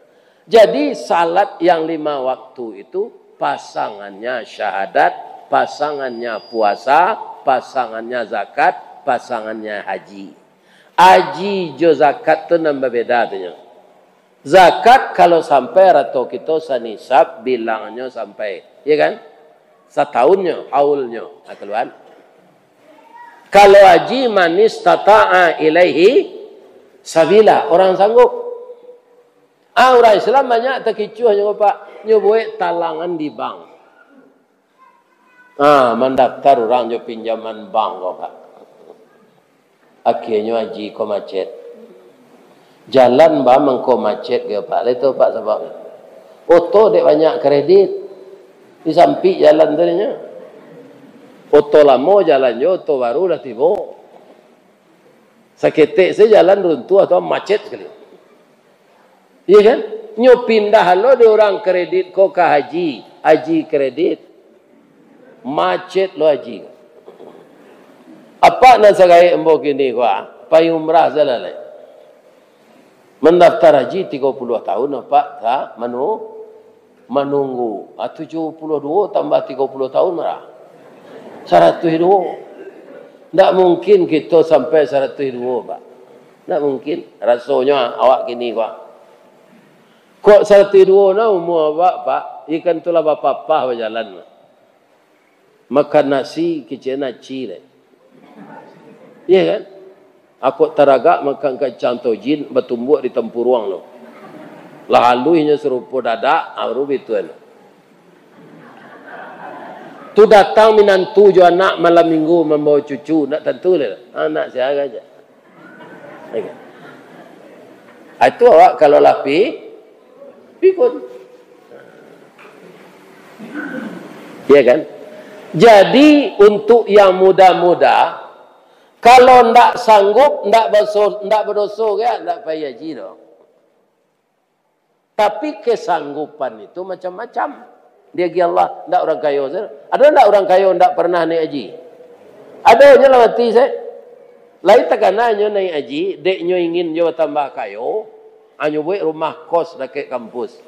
Jadi salat yang 5 waktu itu pasangannya syahadat, pasangannya puasa, pasangannya zakat, pasangannya haji. Haji jo zakat itu nambah beda tuh. Zakat kalau sampai rato kita sanisab bilangnya sampai. Iya kan? Setahunnya, haulnya. Keluar. Kalau haji manis tata'a ilaihi sabila. Orang sanggup. Orang Islam banyak terkicuh juga Pak. Nyoboe talangan di bank. Mendaftar orang jo pinjaman bank kok Pak. Akhirnya haji ko macet. Jalan bah mengko macet ke Pak. Itu Pak sebab. Oto dek banyak kredit. Di samping jalan tadinya. Oto lama jalan jo, oto baru dah tiba. Saketek saya jalan runtuh atau macet sekali. Iya kan? Nyo pindah lo di orang kredit kok ke haji. Haji kredit. Macet lo haji. Apa nak sagai embok ini kok? Pai umrah zalalai. Mendaftar haji 30 tahun apa? Tak menunggu. 72 tambah 30 tahun marah. 102. Tak mungkin kita sampai 102 Pak. Tak mungkin. Rasanya awak kini Pak. Kok 102 na umur awak Pak. Ikan itulah bapak-bapak berjalan. Makan nasi kecil naci. Iya kan? Aku teragak makan kacang tojin bertumbuk di tempuruang lo. Lalunya serupa dadak. Baru itu lo. Tu datang minantu jo anak malam minggu membawa cucu. Nak tentu lah. Anak saya aja. Itu awak kalau lapi, pikun. Ya kan? Jadi untuk yang muda-muda, kalau ndak sanggup, ndak berdosa ya, ndak payah haji dong. Tapi kesanggupan itu macam-macam. Dia kata Allah, ndak orang kaya. Ada ndak orang kaya ndak pernah naik haji? Ada je lah mati saya. Lain tekanannya naik haji, deknya ingin dia tambah kaya, hanya buat rumah kos dekat kampus.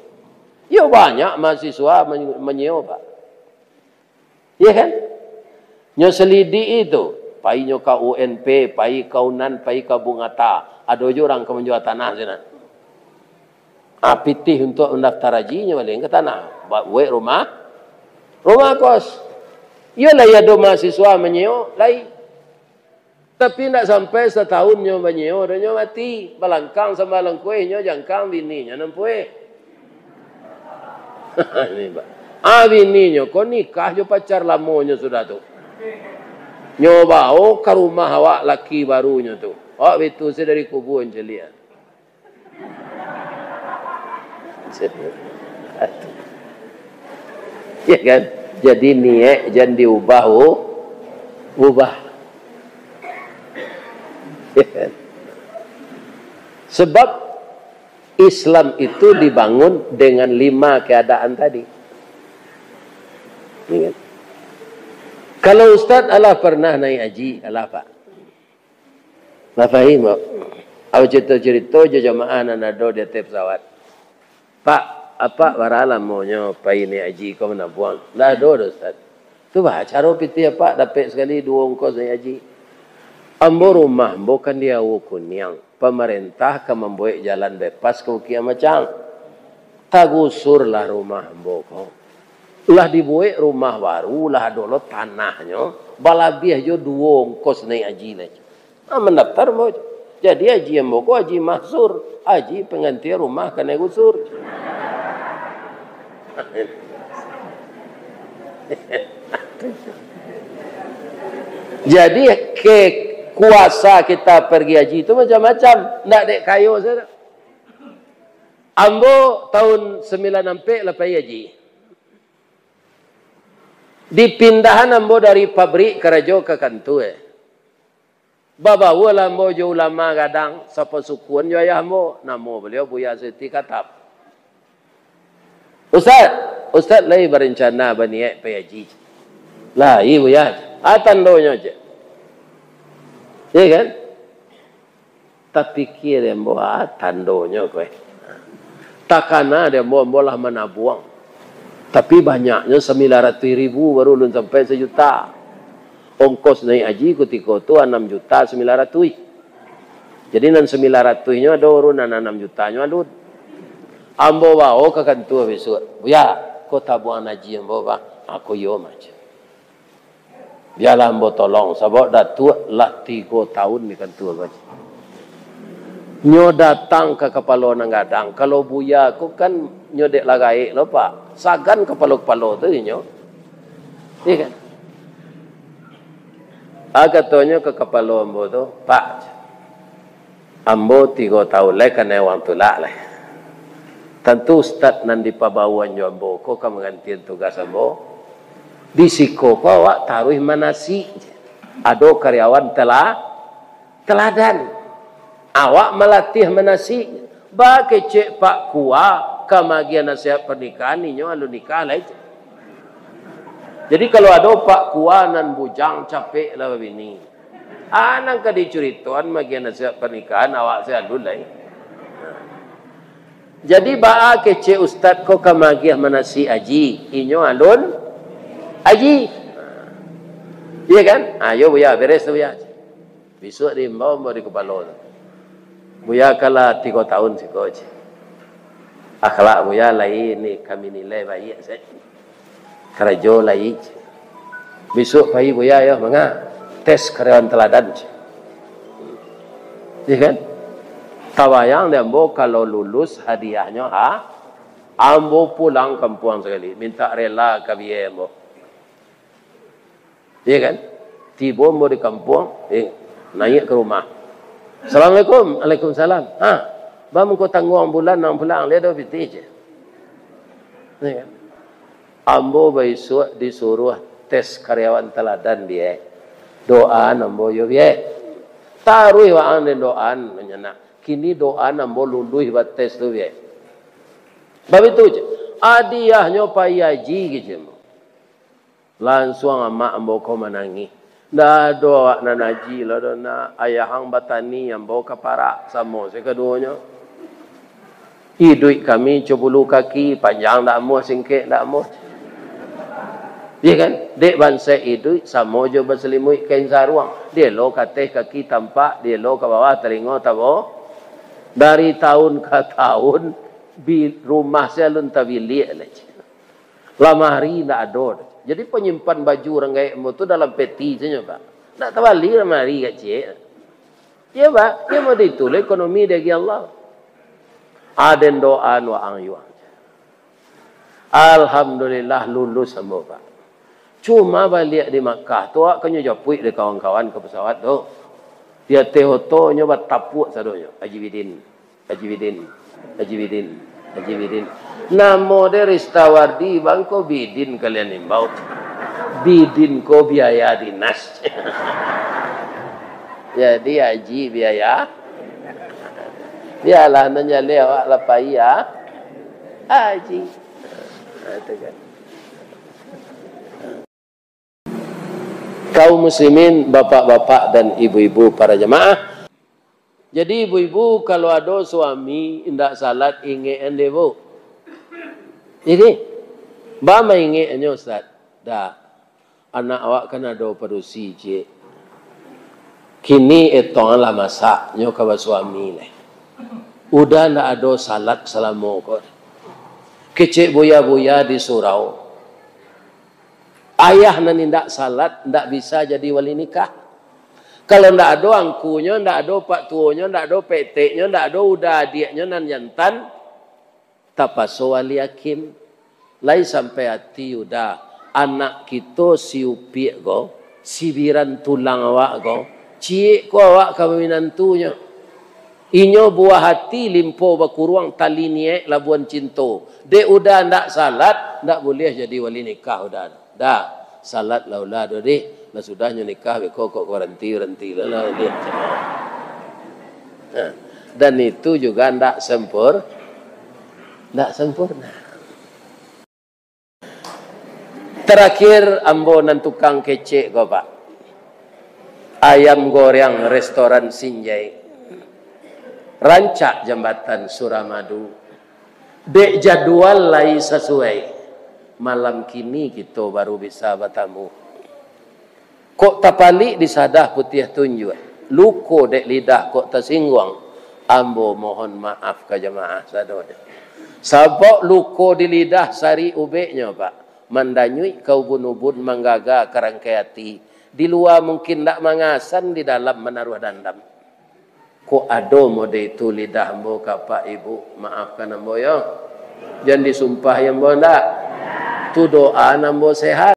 Ya banyak mahasiswa menyewa Pak. Ya kan? Nyo selidi itu, pai nyo ka UNP, pai ka UNAN, pai ka Bungata. Ada je orang ke menjual tanah sana. Pitih untuk mendaftar hajinya balik ke tanah. Buat rumah kos. Iyalah ya do mahasiswa menyeo lai. Tapi nak sampai setahun nyo menyeo dan nyo mati. Balangkang sama langkue nyo jangkang bini nyo nampue. Ini Pak. Bini nyo kau nikah jo pacar lamo nyo sudah tu. Nyo bawa ke rumah awak laki barunya tu. Itu saya dari kuburan jelian. Ya kan? Jadi niat jangan diubah, ubah. Ya kan? Sebab Islam itu dibangun dengan 5 keadaan tadi. Ya kan? Kalau Ustaz Allah pernah naik haji, Allah Pak. Nggak fahim, Pak. Aku cerita-cerita je jamaah nanado di atas pesawat. Pak, apa baralam maunya pai ni haji kau nak buang? Dah ada Ustaz. Tu bah cara piti apa dapat sekali 2 ongkos naik haji. Ambo rumah bukan dia kunyang. Pemerintah akan membuat jalan bebas ke ukia macam. Tagusurlah rumah ambo kau. Lah dibuat rumah baru, lah dulu tanahnya. Balabiah jo 2 ongkos naik haji lagi. Mendaftar mau. Jadi haji ambo kau haji mahsur. Haji pengganti rumah kena gusur. Jadi ke kuasa kita pergi haji itu macam-macam. Nak dek kayu saja. Ambo tahun 96 lepas haji. Dipindahan ambo dari pabrik kerajo ke kantor. Babawa lambo jo ulama gadang sapa sukuan jo ayah ambo. Namo beliau Buya Siti Katap. Ustaz lagi berencana berniat pergi haji. Lah, iya Buya. Tandonya aja. Ya kan? Tak pikir dia buat tandonya kowe. Takana dia bolah mana buang. Tapi banyaknya 900.000 baru belum sampai 1 juta. Ongkos naik haji ketika itu 6.900.000. Jadi nan 900-nya ada urunan 6 jutanya ada. Ambo bawa ke kantor besok. Buya, kau tabuan haji ambo ba? Aku yo macam. Biarlah ambo tolong sebab dah tua lah 3 tahun di kantor baca. Nyo datang ke kepala nang gadang. Kalau Buya aku kan nyo dek lagai lo Pak. Sagan kepala-kepala tu nyo. Iya kan? Katanya ke kepala ambo tu, Pak. Ambo 3 tahun lagi kena wang tulak lah. Tentu Ustaz nan di pabawaan nyo ambo ko ka menggantian tugas ambo. Di siko ko awak taruh manasi. Ado karyawan teladan. Awak melatih manasi. Ba kecek Pak Kuah kamagian nasihat pernikahan ni nyo alu nikah lah. Jadi kalau ada Pak Kuah nan bujang capek lah bini. Nang ka dicurituan magian nasihat pernikahan awak saya alu lah. Jadi ba kece Ustaz ko kamagiah manasi aji. Inyo alun aji. Iya kan? Ayo Buya beres tu Buya. Besok di mau di kepala. Buya kala 3 tahun si coach. Akhlak Buya lain ni kami nilai baik saya. Kerajo lain. Besok pagi Buya ya manga tes karyawan teladan. Iya kan? Tawayang dia ambo kalau lulus hadiahnya ambo pulang kampung sekali. Minta rela ke biaya ambo. Iya kan? Tiba ambo di kampung, naik ke rumah. Assalamualaikum. Waalaikumsalam. Bang kau tanggung bulan 6 bulan dia dah piti je. Iya kan? Ambo besok disuruh tes karyawan teladan dia. Doaan ambo yo biaya. Taruh waan dan doaan menyenak. Kini doa nambo luluh buat tes tu biar. Bab itu je. Adiahnya payaji gitu. Langsung amak ambo kau menangi. Dah doa nanaji lah dona ayahang batani yang bawa kapara sama sekeduanya. Hidup kami cebulu kaki panjang dak muh singkek dak muh. Iya kan? Dek bangsa hidup sama je berselimut kain sarung. Dia lo kateh kaki tampak, dia lo ke bawah telinga tabo. Dari tahun ke tahun rumah saya lunta bilik aja. Lamari ndak ada. Jadi penyimpan baju orang gaya itu dalam peti saja Pak. Ndak terbalik lamari kat cik. Ya Pak, ya mau ditulis ekonomi dari Allah. Ada doa wa angyuang. Alhamdulillah lulus semua Pak. Cuma balik di Makkah tu kanyo japui de kawan-kawan ke pesawat tu. Dia tehoto nyoba tapuk sadonyo. Haji Bidin. Namo de Ristawardi bangko Bidin kalian imbau. Bidin ko biaya dinas. Jadi haji biaya. Biarlah nanya lewat lapai ya. Haji. Itu kan. Kaum muslimin, bapak-bapak dan ibu-ibu para jemaah. Jadi ibu-ibu kalau ada suami indak salat ingat ande bu. Jadi, bama ingat ande Ustaz. Dah. Anak awak kan ada perusi je. Kini etong lah masak nyo kawa suami leh. Udah ndak ada salat selama kau. Kecik buya-buya di surau. Ayah nan ndak salat, ndak bisa jadi wali nikah. Kalau ndak ada angkunya, ndak ada pak tuanya, ndak ada peteknya, ndak ada udah adiknya nan jantan, tapaso wali hakim. Lai sampai hati udah anak kita si upi go, sibiran tulang awak go, cik ko awak kaminantunya. Inyo buah hati limpo bakuruang tali niek labuan cinto. De udah ndak salat, ndak boleh jadi wali nikah udah. Dah salat laulah dode lah sudahnya nikah kok renti lah dia. Dan itu juga ndak sempurna. Terakhir ambo nan tukang kecek go Pak. Ayam goreng restoran Sinjai. Rancak jambatan Suramadu. Dek jadwal lai sesuai. Malam kini kita baru bisa bertamu. Kok tapalik disadah putih tunjuk. Luko dek lidah kok tersinggung. Ambo mohon maaf ke jemaah sadonya. Sabok luko di lidah sari ubeknya Pak. Mandanyui kau bunubun manggaga kerangkai hati. Di luar mungkin tak mangasan, di dalam menaruh dandam. Kok ada mode itu lidah ambo kapa ibu. Maafkan ambo ya. Jangan disumpah yang ambo ndak. Tu doa ambo sehat.